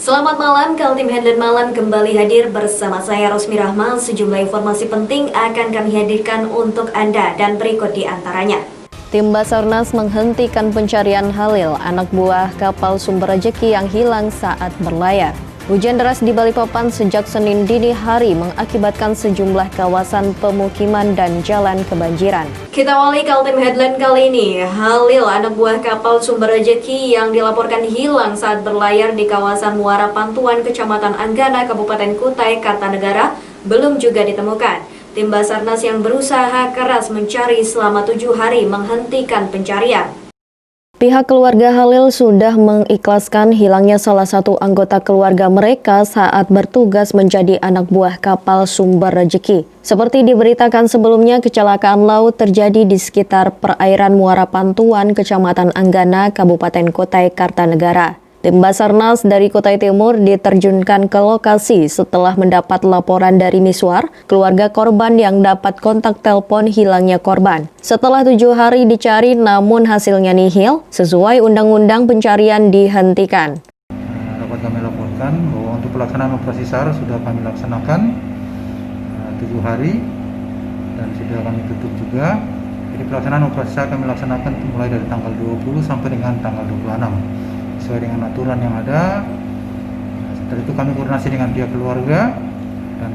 Selamat malam, Kaltim Headline Malam kembali hadir bersama saya Rosmi Rahman. Sejumlah informasi penting akan kami hadirkan untuk Anda dan berikut di antaranya. Tim Basarnas menghentikan pencarian Halil, anak buah kapal sumber rejeki yang hilang saat berlayar. Hujan deras di Balikpapan sejak Senin dini hari mengakibatkan sejumlah kawasan pemukiman dan jalan kebanjiran. Kita awali Kaltim Headline kali ini. Halil, anak buah kapal sumber rejeki yang dilaporkan hilang saat berlayar di kawasan Muara Pantuan, Kecamatan Anggana, Kabupaten Kutai Kartanegara, belum juga ditemukan. Tim Basarnas yang berusaha keras mencari selama 7 hari menghentikan pencarian. Pihak keluarga Halil sudah mengikhlaskan hilangnya salah satu anggota keluarga mereka saat bertugas menjadi anak buah kapal sumber rejeki. Seperti diberitakan sebelumnya, kecelakaan laut terjadi di sekitar perairan Muara Pantuan, Kecamatan Anggana, Kabupaten Kutai Kartanegara. Tim Basarnas dari Kutai Timur diterjunkan ke lokasi setelah mendapat laporan dari Miswar, keluarga korban yang dapat kontak telepon hilangnya korban. Setelah 7 hari dicari namun hasilnya nihil, sesuai undang-undang pencarian dihentikan. Dapat kami laporkan bahwa untuk pelaksanaan operasi SAR sudah kami laksanakan 7 hari dan sudah kami tutup juga. Jadi pelaksanaan operasi SAR kami laksanakan mulai dari tanggal 20 sampai dengan tanggal 26. Sesuai dengan aturan yang ada. Setelah itu kami koordinasi dengan pihak keluarga dan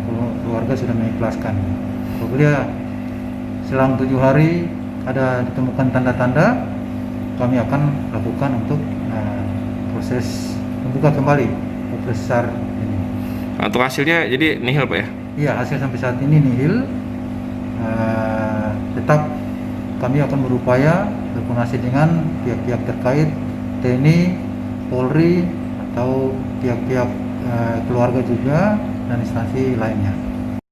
keluarga sudah mengikhlaskan. Apabila selang 7 hari ada ditemukan tanda-tanda, kami akan lakukan untuk proses membuka kembali operasi SAR ini. Untuk hasilnya jadi nihil, Pak ya? Iya, hasil sampai saat ini nihil. Tetap kami akan berupaya berkoordinasi dengan pihak-pihak terkait, TNI, Polri, atau pihak-pihak keluarga juga, dan instansi lainnya.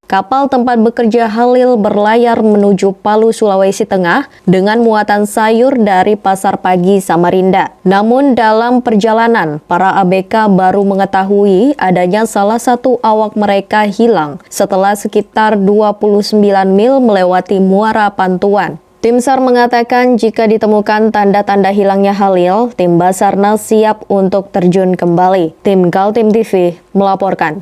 Kapal tempat bekerja Halil berlayar menuju Palu, Sulawesi Tengah dengan muatan sayur dari Pasar Pagi Samarinda. Namun dalam perjalanan, para ABK baru mengetahui adanya salah satu awak mereka hilang setelah sekitar 29 mil melewati Muara Pantuan. Tim SAR mengatakan jika ditemukan tanda-tanda hilangnya Halil, tim Basarnas siap untuk terjun kembali. Tim Kaltim TV melaporkan.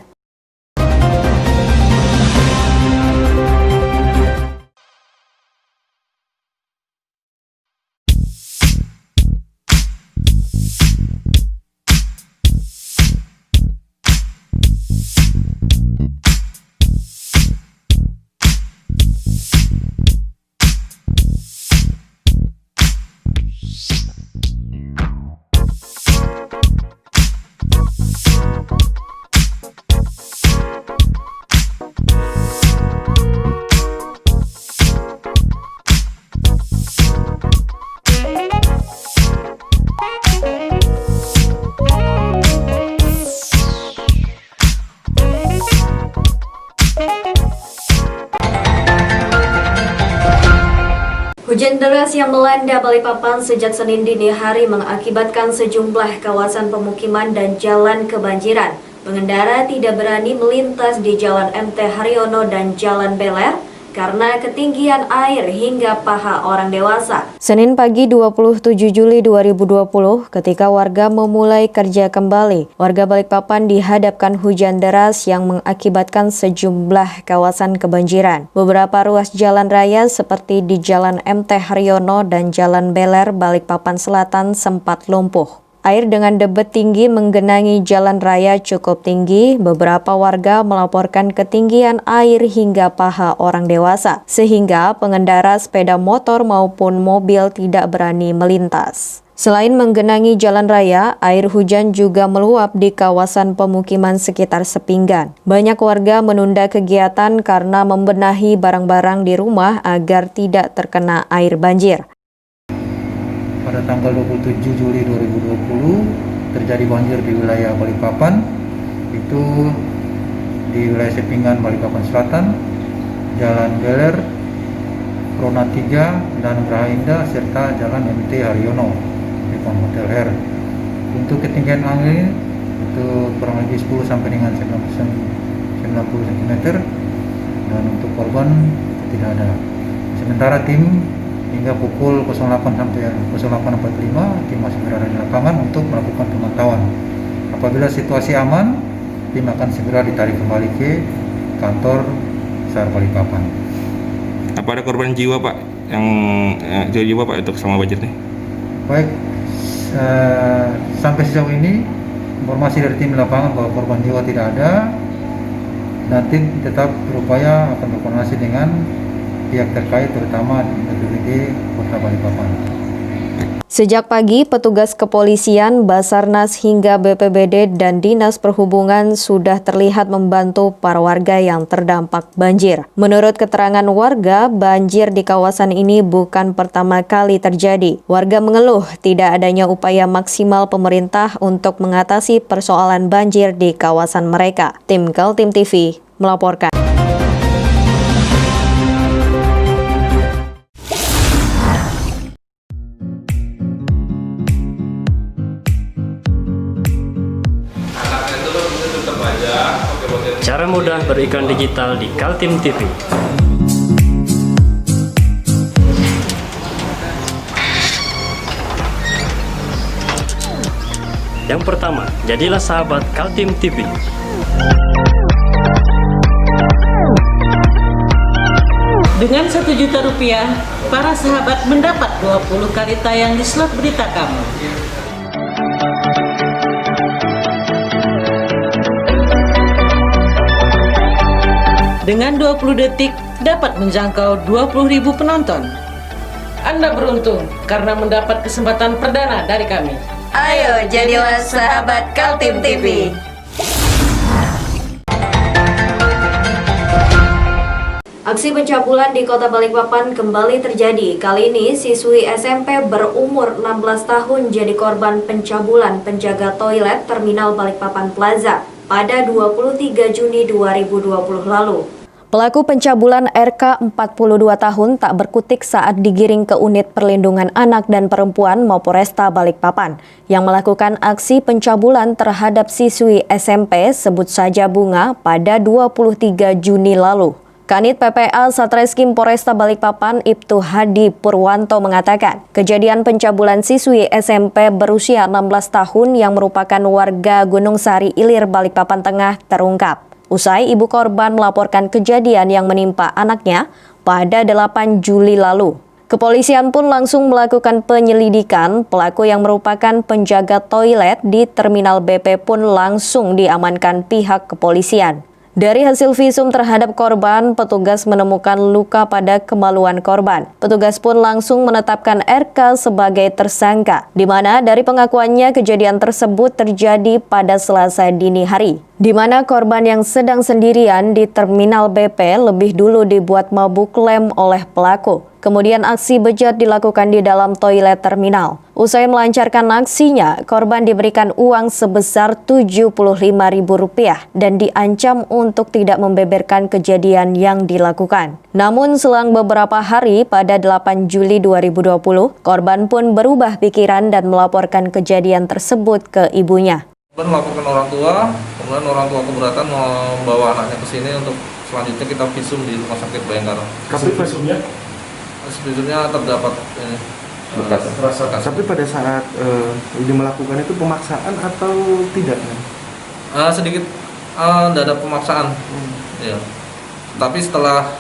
Hujan deras yang melanda Balikpapan sejak Senin dini hari mengakibatkan sejumlah kawasan pemukiman dan jalan kebanjiran. Pengendara tidak berani melintas di Jalan MT Haryono dan Jalan Beler karena ketinggian air hingga paha orang dewasa. Senin pagi 27 Juli 2020, ketika warga memulai kerja kembali, warga Balikpapan dihadapkan hujan deras yang mengakibatkan sejumlah kawasan kebanjiran. Beberapa ruas jalan raya seperti di Jalan MT Haryono dan Jalan Beler, Balikpapan Selatan sempat lumpuh. Air dengan debit tinggi menggenangi jalan raya cukup tinggi. Beberapa warga melaporkan ketinggian air hingga paha orang dewasa, sehingga pengendara sepeda motor maupun mobil tidak berani melintas. Selain menggenangi jalan raya, air hujan juga meluap di kawasan pemukiman sekitar Sepinggan. Banyak warga menunda kegiatan karena membenahi barang-barang di rumah agar tidak terkena air banjir. Pada tanggal 27 Juli 2020 terjadi banjir di wilayah Balikpapan, itu di wilayah Sepinggan, Balikpapan Selatan, Jalan Beler, Rona 3, dan Geraha Indah, serta Jalan MT Haryono di Hotel Her. Untuk ketinggian air itu kurang lebih 10 sampai dengan 90 cm, dan untuk korban tidak ada. Sementara tim hingga pukul 08 sampai 08.45 tim masih berada di lapangan untuk melakukan pemantauan Apabila situasi aman, tim akan segera ditarik kembali ke kantor SAR Balikpapan. Apa ada korban jiwa Pak? Yang jiwa Pak untuk sama banjir nih? Baik, sampai sejauh ini informasi dari tim lapangan bahwa korban jiwa tidak ada, dan tim tetap berupaya akan berkoordinasi dengan pihak terkait, terutama BPBD Kota Balikpapan. Sejak pagi, petugas kepolisian, Basarnas hingga BPBD dan Dinas Perhubungan sudah terlihat membantu para warga yang terdampak banjir. Menurut keterangan warga, banjir di kawasan ini bukan pertama kali terjadi. Warga mengeluh tidak adanya upaya maksimal pemerintah untuk mengatasi persoalan banjir di kawasan mereka. Tim Kaltim TV melaporkan. Cara mudah beriklan digital di Kaltim TV. Yang pertama, jadilah sahabat Kaltim TV. Dengan Rp1.000.000, para sahabat mendapat 20 kali tayang di slot berita kamu. Dengan 20 detik dapat menjangkau 20.000 penonton. Anda beruntung karena mendapat kesempatan perdana dari kami. Ayo jadilah sahabat Kaltim TV. Aksi pencabulan di Kota Balikpapan kembali terjadi. Kali ini siswi SMP berumur 16 tahun jadi korban pencabulan penjaga toilet Terminal Balikpapan Plaza pada 23 Juni 2020 lalu. Pelaku pencabulan RK 42 tahun tak berkutik saat digiring ke unit perlindungan anak dan perempuan Mapolresta Balikpapan yang melakukan aksi pencabulan terhadap siswi SMP sebut saja Bunga pada 23 Juni lalu. Kanit PPA Satreskrim Polresta Balikpapan Ibtu Hadi Purwanto mengatakan, kejadian pencabulan siswi SMP berusia 16 tahun yang merupakan warga Gunung Sari Ilir Balikpapan Tengah terungkap. Usai ibu korban melaporkan kejadian yang menimpa anaknya pada 8 Juli lalu. Kepolisian pun langsung melakukan penyelidikan. Pelaku yang merupakan penjaga toilet di Terminal BP pun langsung diamankan pihak kepolisian. Dari hasil visum terhadap korban, petugas menemukan luka pada kemaluan korban. Petugas pun langsung menetapkan RK sebagai tersangka, di mana dari pengakuannya kejadian tersebut terjadi pada Selasa dini hari, di mana korban yang sedang sendirian di Terminal BP lebih dulu dibuat mabuk lem oleh pelaku. Kemudian aksi bejat dilakukan di dalam toilet terminal. Usai melancarkan aksinya, korban diberikan uang sebesar Rp75.000 dan diancam untuk tidak membeberkan kejadian yang dilakukan. Namun selang beberapa hari pada 8 Juli 2020, korban pun berubah pikiran dan melaporkan kejadian tersebut ke ibunya. Korban melaporkan orang tua, kemudian orang tua keberatan membawa anaknya ke sini untuk selanjutnya kita visum di Rumah Sakit Bayangkara. Tapi visumnya? Visumnya terdapat bekas. Tapi pada saat dia melakukan itu pemaksaan atau tidak? Sedikit tidak ada pemaksaan. Ya. Tapi setelah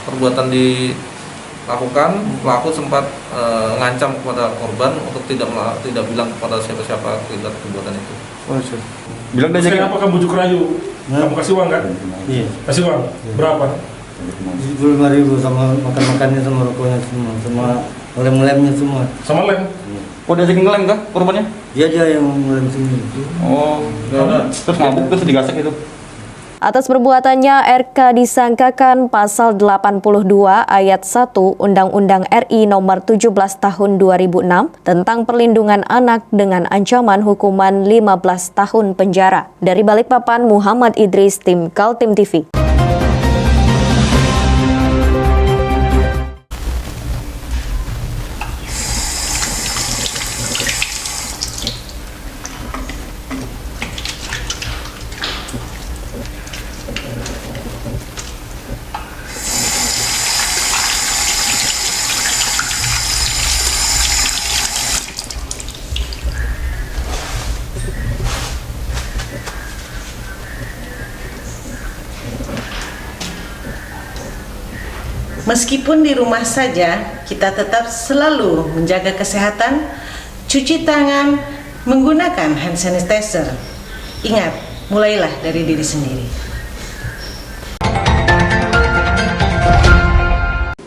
perbuatan dilakukan, pelaku sempat ngancam kepada korban untuk tidak bilang kepada siapa-siapa akibat perbuatan itu. Oh, sure. Bilang dia apa kamu bujuk rayu? Kamu kasih uang kan? Iya. Kasih uang. Berapa? Rp75.000 sama makan-makannya, sama rokoknya semua, sama lem-lemnya semua. Sama lem? Oh, dia sering ngelem kah korbannya? Dia yang ngelem sini. Oh, terus mabuk terus digasek itu. Atas perbuatannya, RK disangkakan pasal 82 ayat 1 Undang-Undang RI nomor 17 tahun 2006 tentang perlindungan anak dengan ancaman hukuman 15 tahun penjara. Dari Balikpapan, Muhammad Idris, tim Kaltim TV. Meskipun di rumah saja, kita tetap selalu menjaga kesehatan, cuci tangan, menggunakan hand sanitizer. Ingat, mulailah dari diri sendiri.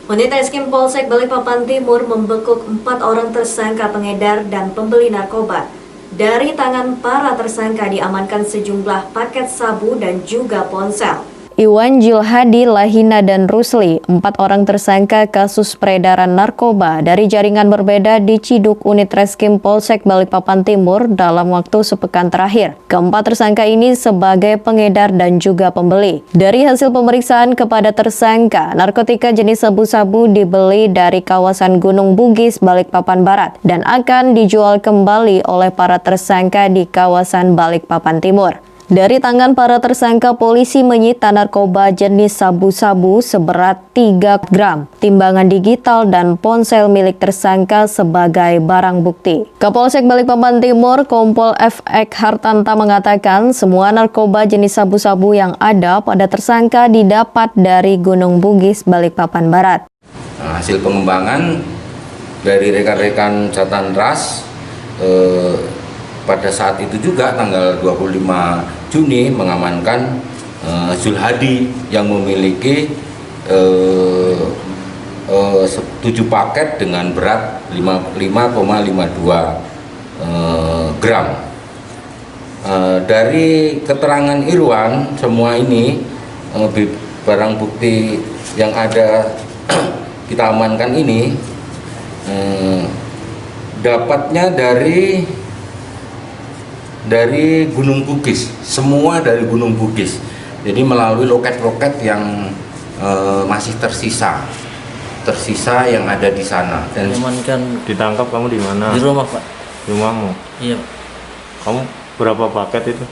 Unit Reskrim Polsek Balikpapan Timur membekuk 4 orang tersangka pengedar dan pembeli narkoba. Dari tangan para tersangka diamankan sejumlah paket sabu dan juga ponsel. Iwan Julhadi, Lahina, dan Rusli, 4 orang tersangka kasus peredaran narkoba dari jaringan berbeda diciduk unit Reskrim Polsek Balikpapan Timur dalam waktu sepekan terakhir. Keempat tersangka ini sebagai pengedar dan juga pembeli. Dari hasil pemeriksaan kepada tersangka, narkotika jenis sabu-sabu dibeli dari kawasan Gunung Bugis, Balikpapan Barat, dan akan dijual kembali oleh para tersangka di kawasan Balikpapan Timur. Dari tangan para tersangka, polisi menyita narkoba jenis sabu-sabu seberat 3 gram, timbangan digital, dan ponsel milik tersangka sebagai barang bukti. Kapolsek Balikpapan Timur, Kompol F.Ek Hartanta mengatakan semua narkoba jenis sabu-sabu yang ada pada tersangka didapat dari Gunung Bugis, Balikpapan Barat. Hasil pengembangan dari rekan-rekan Jatan Ras pada saat itu juga tanggal 25 Juni mengamankan Julhadi yang memiliki 7 paket dengan berat 5,52 gram. Dari keterangan Irwan, semua ini barang bukti yang ada kita amankan ini dapatnya dari Gunung Bugis, semua dari Gunung Bugis. Jadi melalui loket-loket yang masih tersisa yang ada di sana. Dan Ditangkap kamu di mana? Di rumah, Pak. Di rumahmu? Iya. Kamu berapa paket itu?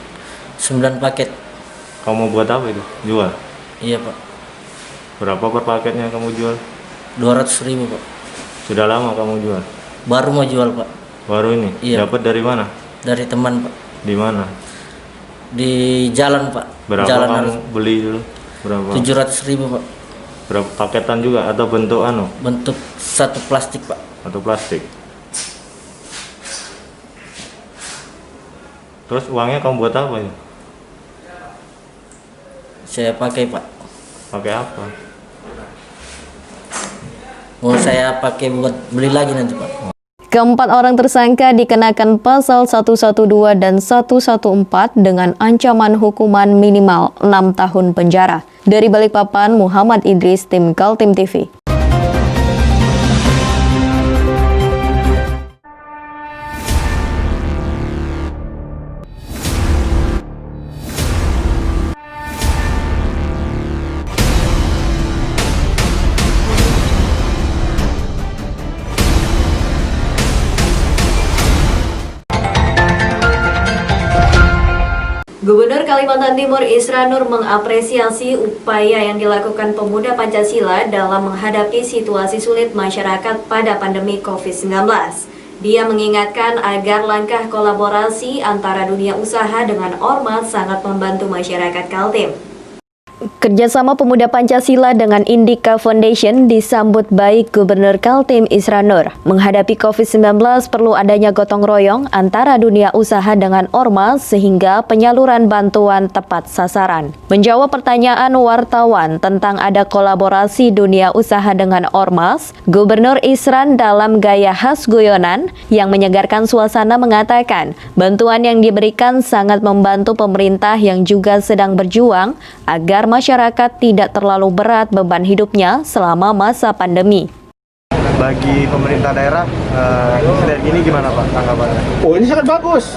9 paket. Kamu buat apa itu? Jual? Iya, Pak. Berapa per paketnya kamu jual? 200.000, Pak. Sudah lama kamu jual? Baru mau jual, Pak. Baru ini? Iya. Dapat dari mana? Dari teman, Pak. Di mana? Di jalan, Pak. Berapa Jalan kamu beli dulu? Berapa? 700.000, Pak. Berapa paketan juga atau bentuk Bentuk satu plastik, Pak. atau plastik? Terus uangnya kamu buat apa ya? Saya pakai, Pak. Pakai apa? Mau saya pakai buat beli lagi nanti, Pak. Keempat orang tersangka dikenakan pasal 112 dan 114 dengan ancaman hukuman minimal 6 tahun penjara. Dari Balikpapan, Muhammad Idris, tim Kaltim TV. Gubernur Kalimantan Timur Isra Nur mengapresiasi upaya yang dilakukan pemuda Pancasila dalam menghadapi situasi sulit masyarakat pada pandemi COVID-19. Dia mengingatkan agar langkah kolaborasi antara dunia usaha dengan ormas sangat membantu masyarakat Kaltim. Kerjasama Pemuda Pancasila dengan Indika Foundation disambut baik Gubernur Kaltim Isra Nur. Menghadapi COVID-19 perlu adanya gotong royong antara dunia usaha dengan ormas sehingga penyaluran bantuan tepat sasaran. Menjawab pertanyaan wartawan tentang ada kolaborasi dunia usaha dengan ormas, Gubernur Isran dalam gaya khas guyonan yang menyegarkan suasana mengatakan bantuan yang diberikan sangat membantu pemerintah yang juga sedang berjuang agar masyarakat tidak terlalu berat beban hidupnya selama masa pandemi. Bagi pemerintah daerah, insiden ini gimana Pak tanggapannya? Oh, ini sangat bagus.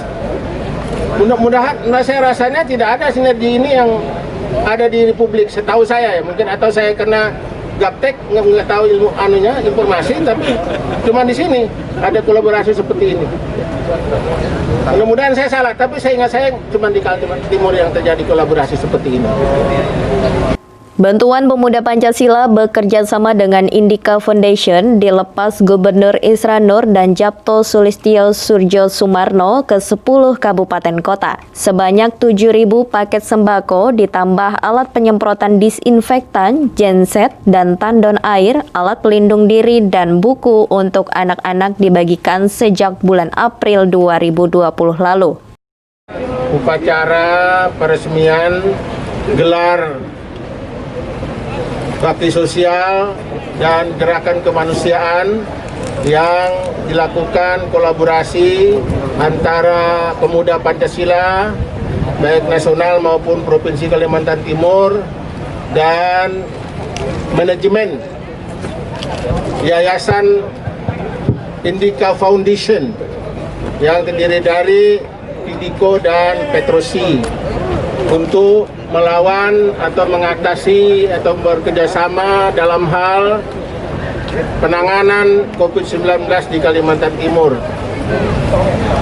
Mudah-mudahan, saya rasanya tidak ada sinergi ini yang ada di Republik. Setahu saya ya, mungkin atau saya kena gaptek nggak tahu informasi, tapi cuma di sini ada kolaborasi seperti ini. Mudah-mudahan saya salah, tapi saya ingat saya cuma di Kaltim Timur yang terjadi kolaborasi seperti ini. Bantuan Pemuda Pancasila bekerja sama dengan Indika Foundation dilepas Gubernur Isra Nur dan Japto Sulistyo Surjo Sumarno ke 10 kabupaten kota. Sebanyak 7.000 paket sembako ditambah alat penyemprotan disinfektan, genset, dan tandon air, alat pelindung diri, dan buku untuk anak-anak dibagikan sejak bulan April 2020 lalu. Upacara peresmian gelar bakti sosial dan gerakan kemanusiaan yang dilakukan kolaborasi antara pemuda Pancasila baik nasional maupun Provinsi Kalimantan Timur dan manajemen Yayasan Indika Foundation yang terdiri dari Indiko dan Petrosi untuk melawan atau mengatasi atau bekerjasama dalam hal penanganan COVID-19 di Kalimantan Timur.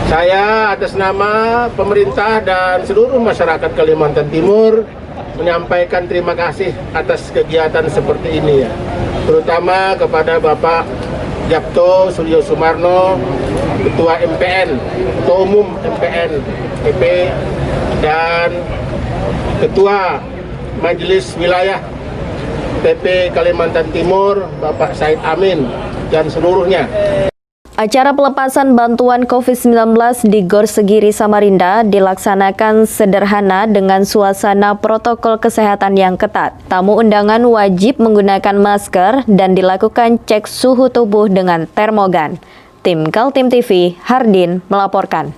Saya atas nama pemerintah dan seluruh masyarakat Kalimantan Timur menyampaikan terima kasih atas kegiatan seperti ini ya. Terutama kepada Bapak Japto Surjo Sumarno, Ketua MPN, Ketua Umum MPN PP, dan Ketua Majelis Wilayah PP Kalimantan Timur, Bapak Said Amin, dan seluruhnya. Acara pelepasan bantuan COVID-19 di Gor Segiri, Samarinda dilaksanakan sederhana dengan suasana protokol kesehatan yang ketat. Tamu undangan wajib menggunakan masker dan dilakukan cek suhu tubuh dengan termogan. Tim Kaltim TV, Hardin melaporkan.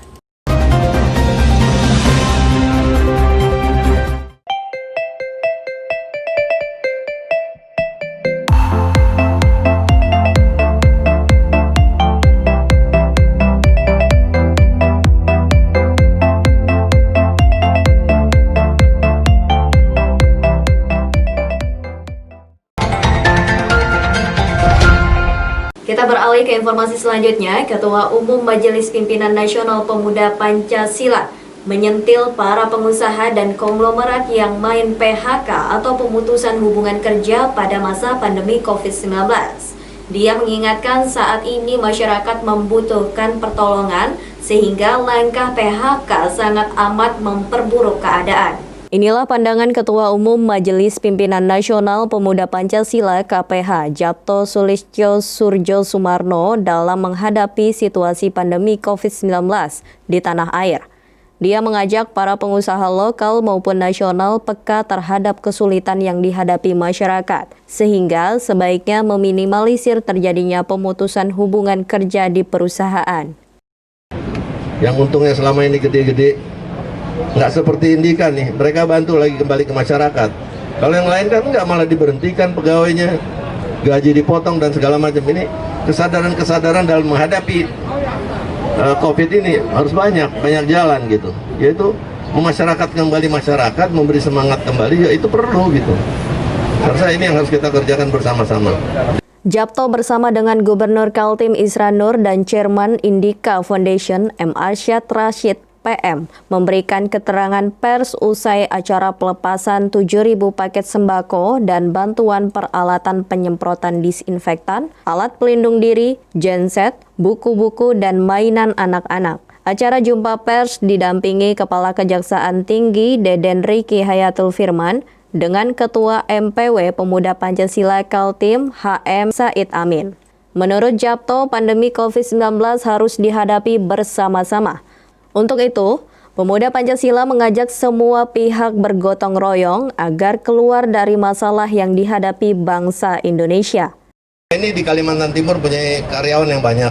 Kita beralih ke informasi selanjutnya. Ketua Umum Majelis Pimpinan Nasional Pemuda Pancasila menyentil para pengusaha dan konglomerat yang main PHK atau pemutusan hubungan kerja pada masa pandemi COVID-19. Dia mengingatkan saat ini masyarakat membutuhkan pertolongan sehingga langkah PHK sangat amat memperburuk keadaan. Inilah pandangan Ketua Umum Majelis Pimpinan Nasional Pemuda Pancasila KPH Japto Sulistyo Surjo Sumarno dalam menghadapi situasi pandemi COVID-19 di tanah air. Dia mengajak para pengusaha lokal maupun nasional peka terhadap kesulitan yang dihadapi masyarakat, sehingga sebaiknya meminimalisir terjadinya pemutusan hubungan kerja di perusahaan. Yang untungnya selama ini gede-gede, nggak seperti Indika nih, mereka bantu lagi kembali ke masyarakat. Kalau yang lain kan nggak, malah diberhentikan pegawainya, gaji dipotong dan segala macam. Ini kesadaran dalam menghadapi COVID ini harus banyak jalan gitu. Yaitu memasyarakat kembali masyarakat, memberi semangat kembali, ya itu perlu gitu. Karena ini yang harus kita kerjakan bersama-sama. Japto bersama dengan Gubernur Kaltim Isra Nur dan Chairman Indika Foundation M. Arsyad Rashid PM memberikan keterangan pers usai acara pelepasan 7.000 paket sembako dan bantuan peralatan penyemprotan disinfektan, alat pelindung diri, genset, buku-buku, dan mainan anak-anak. Acara jumpa pers didampingi Kepala Kejaksaan Tinggi Deden Riki Hayatul Firman dengan Ketua MPW Pemuda Pancasila Kaltim HM Said Amin. Menurut Japto, pandemi COVID-19 harus dihadapi bersama-sama. Untuk itu, Pemuda Pancasila mengajak semua pihak bergotong royong agar keluar dari masalah yang dihadapi bangsa Indonesia. Ini di Kalimantan Timur punya karyawan yang banyak,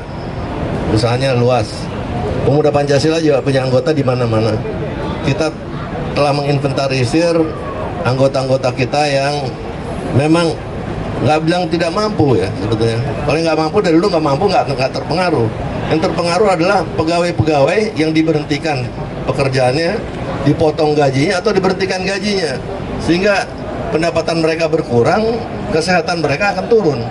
usahanya luas. Pemuda Pancasila juga punya anggota di mana-mana. Kita telah menginventarisir anggota-anggota kita yang memang nggak bilang tidak mampu ya sebetulnya. Kalau nggak mampu dari dulu nggak mampu, nggak terpengaruh. Yang terpengaruh adalah pegawai-pegawai yang diberhentikan pekerjaannya, dipotong gajinya atau diberhentikan gajinya, sehingga pendapatan mereka berkurang, kesehatan mereka akan turun.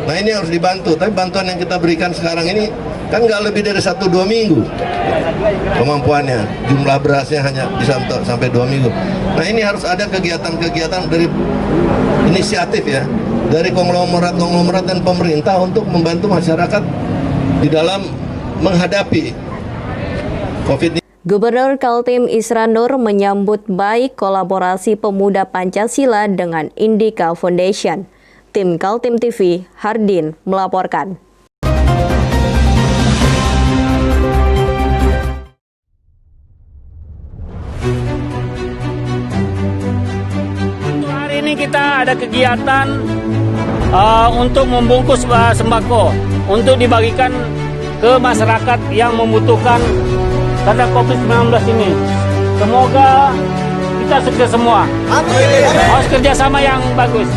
Nah ini harus dibantu, tapi bantuan yang kita berikan sekarang ini kan nggak lebih dari 1-2 minggu kemampuannya, jumlah berasnya hanya bisa sampai 2 minggu. Nah ini harus ada kegiatan-kegiatan dari inisiatif ya, dari konglomerat dan pemerintah untuk membantu masyarakat di dalam menghadapi COVID-19. Gubernur Kaltim Isran Nur menyambut baik kolaborasi pemuda Pancasila dengan Indika Foundation. Tim Kaltim TV, Hardin melaporkan. Untuk hari ini kita ada kegiatan untuk membungkus sembako untuk dibagikan ke masyarakat yang membutuhkan karena COVID-19 ini. Semoga kita sukses semua. Harus kerjasama yang bagus.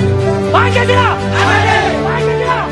Pancasila! Pancasila! Pancasila!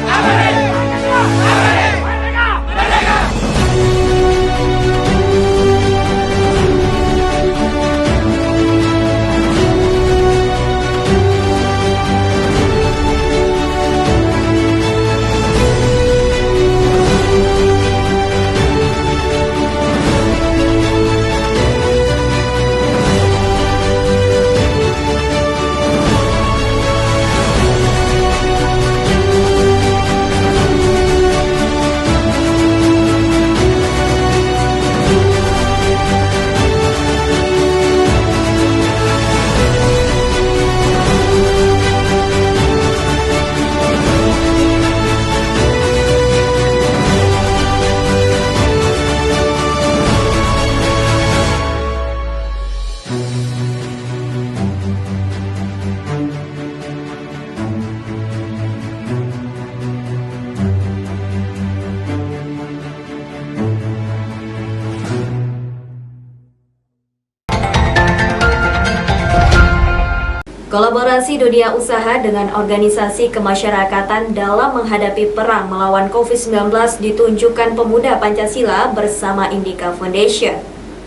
Kolaborasi dunia usaha dengan organisasi kemasyarakatan dalam menghadapi perang melawan COVID-19 ditunjukkan pemuda Pancasila bersama Indika Foundation.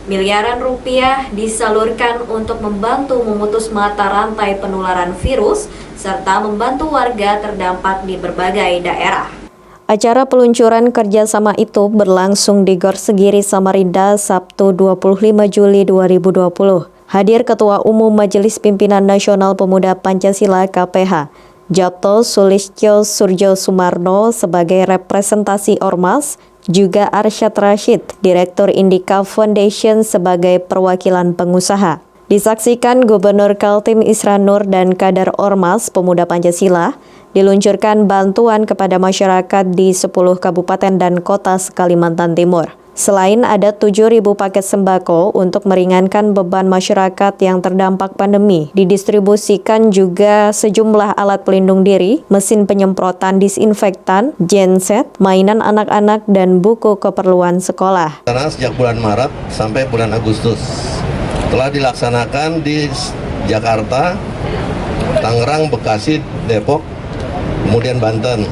Miliaran rupiah disalurkan untuk membantu memutus mata rantai penularan virus serta membantu warga terdampak di berbagai daerah. Acara peluncuran kerjasama itu berlangsung di Gor Segiri, Samarinda, Sabtu 25 Juli 2020. Hadir Ketua Umum Majelis Pimpinan Nasional Pemuda Pancasila KPH, Japto Sulistyo Surjo Sumarno sebagai representasi Ormas, juga Arsyad Rashid, Direktur Indika Foundation sebagai perwakilan pengusaha. Disaksikan Gubernur Kaltim Isran Nur dan kader Ormas Pemuda Pancasila, diluncurkan bantuan kepada masyarakat di 10 kabupaten dan kota Kalimantan Timur. Selain ada 7.000 paket sembako untuk meringankan beban masyarakat yang terdampak pandemi, didistribusikan juga sejumlah alat pelindung diri, mesin penyemprotan disinfektan, genset, mainan anak-anak, dan buku keperluan sekolah. Karena sejak bulan Maret sampai bulan Agustus telah dilaksanakan di Jakarta, Tangerang, Bekasi, Depok, kemudian Banten.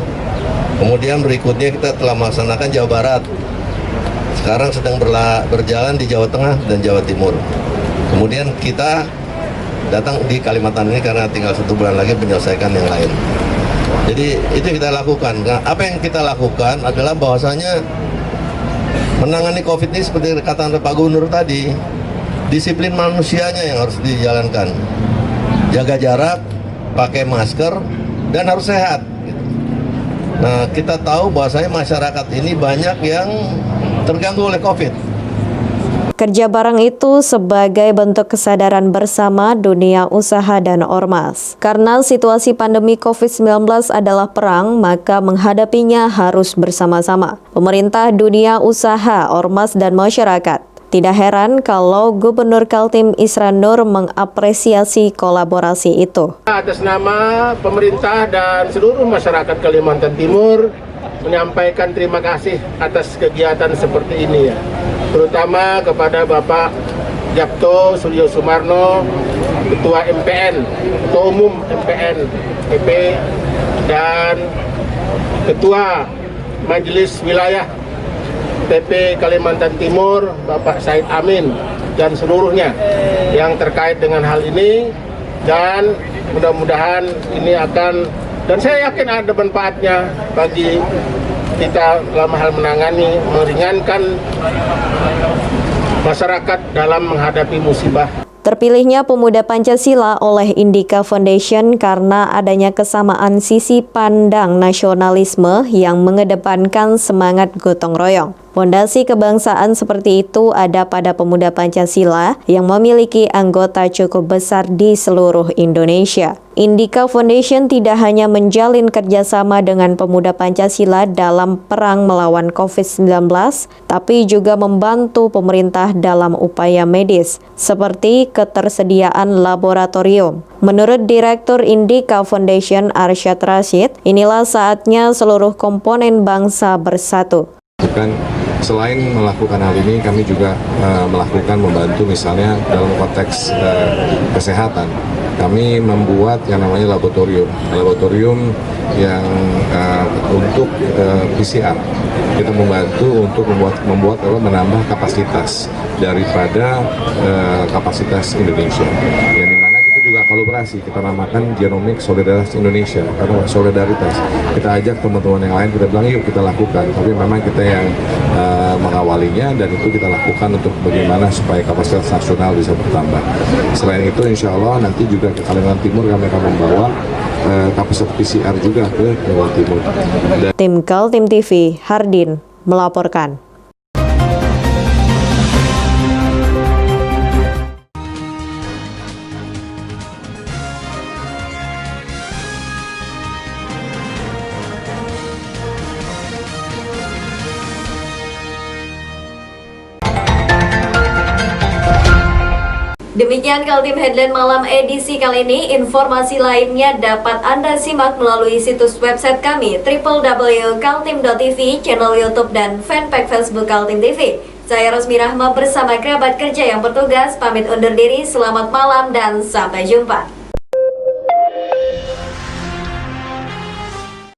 Kemudian berikutnya kita telah melaksanakan Jawa Barat. Sekarang sedang berjalan di Jawa Tengah dan Jawa Timur. Kemudian kita datang di Kalimantan ini karena tinggal 1 bulan lagi menyelesaikan yang lain. Jadi itu kita lakukan. Nah, apa yang kita lakukan adalah bahwasanya menangani COVID ini seperti kata Pak Gubernur tadi, disiplin manusianya yang harus dijalankan. Jaga jarak, pakai masker, dan harus sehat. Nah, kita tahu bahwasanya masyarakat ini banyak yang terganggu oleh COVID. Kerja bareng itu sebagai bentuk kesadaran bersama dunia usaha dan ormas. Karena situasi pandemi COVID-19 adalah perang, maka menghadapinya harus bersama-sama. Pemerintah, dunia usaha, ormas, dan masyarakat. Tidak heran kalau Gubernur Kaltim Isran Nur mengapresiasi kolaborasi itu. Atas nama pemerintah dan seluruh masyarakat Kalimantan Timur, menyampaikan terima kasih atas kegiatan seperti ini ya. Terutama kepada Bapak Japto Suryo Sumarno, Ketua MPN, Ketua Umum MPN PP, dan Ketua Majelis Wilayah TP Kalimantan Timur, Bapak Said Amin, dan seluruhnya yang terkait dengan hal ini. Dan mudah-mudahan ini akan, dan saya yakin ada manfaatnya bagi kita dalam hal menangani, meringankan masyarakat dalam menghadapi musibah. Terpilihnya Pemuda Pancasila oleh Indika Foundation karena adanya kesamaan sisi pandang nasionalisme yang mengedepankan semangat gotong royong. Fondasi kebangsaan seperti itu ada pada Pemuda Pancasila yang memiliki anggota cukup besar di seluruh Indonesia. Indika Foundation tidak hanya menjalin kerjasama dengan Pemuda Pancasila dalam perang melawan COVID-19, tapi juga membantu pemerintah dalam upaya medis, seperti ketersediaan laboratorium. Menurut Direktur Indika Foundation Arsyad Rashid, inilah saatnya seluruh komponen bangsa bersatu. Selain melakukan hal ini, kami juga melakukan membantu misalnya dalam konteks kesehatan. Kami membuat yang namanya laboratorium yang untuk PCR. Kita membantu untuk menambah kapasitas daripada kapasitas Indonesia. Yang dimana kita juga kolaborasi, kita namakan Genomic Solidaritas Indonesia, karena solidaritas. Kita ajak teman-teman yang lain, kita bilang yuk kita lakukan, tapi memang kita yang mengawalinya dan itu kita lakukan untuk bagaimana supaya kapasitas nasional bisa bertambah. Selain itu insya Allah nanti juga ke Kalimantan Timur kami akan membawa kapasitas PCR juga ke Kalimantan Timur. Tim Kaltim TV, Hardin melaporkan. Demikian Kaltim Headline Malam edisi kali ini. Informasi lainnya dapat Anda simak melalui situs website kami www.kaltim.tv, channel YouTube dan fanpage Facebook Kaltim TV. Saya Rosmi Rahma bersama kerabat kerja yang bertugas pamit undur diri. Selamat malam dan sampai jumpa.